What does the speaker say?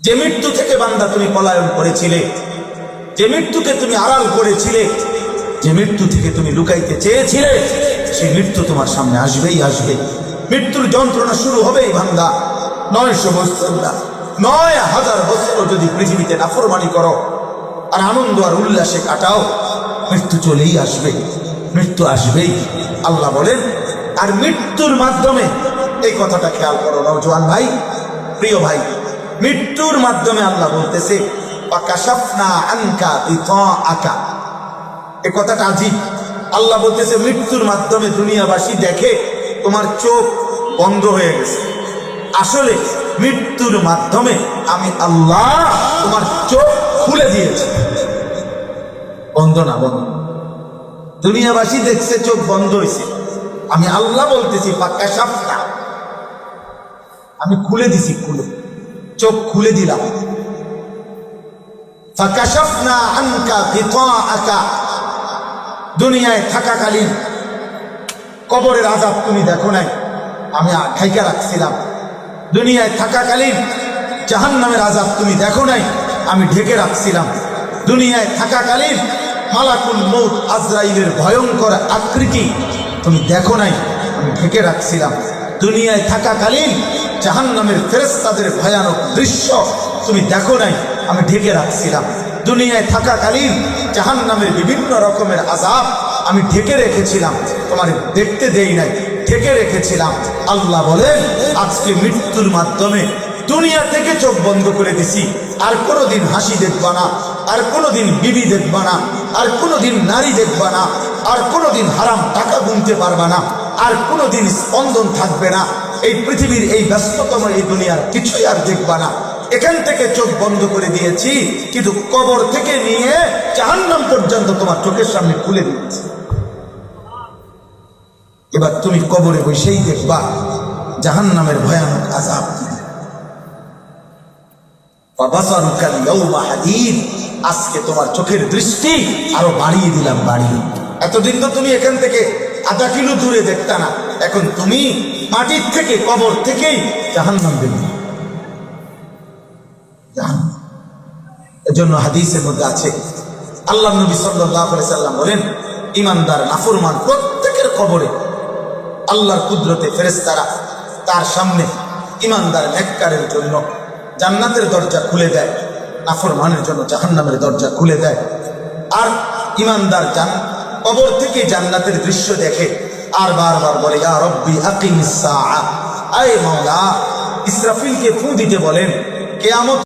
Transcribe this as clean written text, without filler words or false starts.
যে মৃত্যু থেকে বান্দা তুমি পলায়ন করেছিলে, যে মৃত্যুকে তুমি আড়াল করেছিলে, যে মৃত্যু থেকে তুমি লুকাইতে চেয়েছিলে, সেই মৃত্যু তোমার সামনে আসবেই আসবে। মৃত্যুর যন্ত্রণা শুরু হবেই বান্দা। 900 বছর না, 9000 বছর যদি পৃথিবীতে নাফরমানি করো আর আনন্দ আর উল্লাসে কাটাও, মৃত্যু চলেই আসবে, মৃত্যু আসবেই। আল্লাহ বলেন, আর মৃত্যুর মাধ্যমে, এই কথাটা খেয়াল করো নওজোয়ান ভাই, প্রিয় ভাই, মৃত্যুর মাধ্যমে আল্লাহ বলতেছে ফাকাশাফনা আনকা গিতাআকা। এই কথাটা আজীব। আল্লাহ বলতেছে মৃত্যুর মাধ্যমে দুনিয়াবাসী দেখে তোমার চোখ বন্ধ হয়ে গেছে। আসলে মৃত্যুর মাধ্যমে আমি আল্লাহ তোমার চোখ খুলে দিয়েছি। বন্ধ না, বন্ধ। দুনিয়াবাসী দেখছে চোখ বন্ধ হয়েছে, আমি আল্লাহ বলতেছি ফাকাশাফনা, আমি খুলে দিছি, খুলে চোখ খুলে দিলাম। ফাকাশাফনা আনকা গিতাআকা। দুনিয়ায় থাকাকালীন কবরের আযাব তুমি দেখো নাই, আমি ঢাইকা রাখছিলাম। দুনিয়ায় থাকাকালীন জাহান্নামের আযাব তুমি দেখো নাই, আমি ঢেকে রাখছিলাম। দুনিয়ায় থাকাকালীন মালাকুল মউত আজরাইলের ভয়ঙ্কর আকৃতি তুমি দেখো নাই, আমি ঢেকে রাখছিলাম। দুনিয়ায় থাকাকালীন জাহান্নামের ফেরেশতাদের ভয়ানক দৃশ্য তুমি দেখো নাই, আমি ঢেকে রাখছিলাম। দুনিয়ায় থাকাকালীন জাহান্নামের বিভিন্ন রকমের আযাব আমি ঢেকে রেখেছিলাম, তোমার দেখতে দেই নাই, ঢেকে রেখেছিলাম। আল্লাহ বলেন, আজকে মৃত্যুর মাধ্যমে দুনিয়া থেকে চোখ বন্ধ করে দিছি। আর কোনোদিন হাসি দেখবা না, আর কোনোদিন বিবি দেখবা না, আর কোনোদিন নারী দেখবা না, আর কোনোদিন হারাম টাকা গুনতে পারবা না, আর কোনোদিন স্পন্দন থাকবে না। এই পৃথিবীর এই ব্যস্ততম এই দুনিয়ার কিছুই আর দেখবা না। এখান থেকে চোখ বন্ধ করে দিয়েছি, কিন্তু কবর থেকে নিয়ে জাহান্নাম পর্যন্ত তোমার চোখের সামনে খুলে দিয়েছি। এবার তুমি কবরে বসেই দেখবা জাহান্নামের ভয়ানক আযাব। ফাবাসারুকাল ইয়াওমা হাদীদ। আজকে তোমার চোখের দৃষ্টি আরো বাড়িয়ে দিলাম, বাড়িয়ে। এতদিন তো তুমি এখান থেকে আধা কিলো দূরে দেখতা না, এখন তুমি মাটির থেকে, কবর থেকেই জাহান্নাম দেখবে। এজন্য হাদিসের মধ্যে আছে, আল্লাহ নবী সাল্লাল্লাহু আলাইহি সাল্লাম বলেন, ঈমানদার নাফরমান প্রত্যেকের কবরে আল্লাহর কুদরতে ফেরেশতারা তার সামনে ঈমানদার নেককারের জন্য জান্নাতের দরজা খুলে দেয়, নাফরমানের জন্য জাহান্নামের দরজা খুলে দেয়। আর ঈমানদার কবর থেকে জান্নাতের দৃশ্য দেখে আর বারবার বলে, ইয়া রব্বি আকিমিস সাআ। আয় মাওলা, ইসরাফিলকে ফু দিতে বলেন, কিয়ামত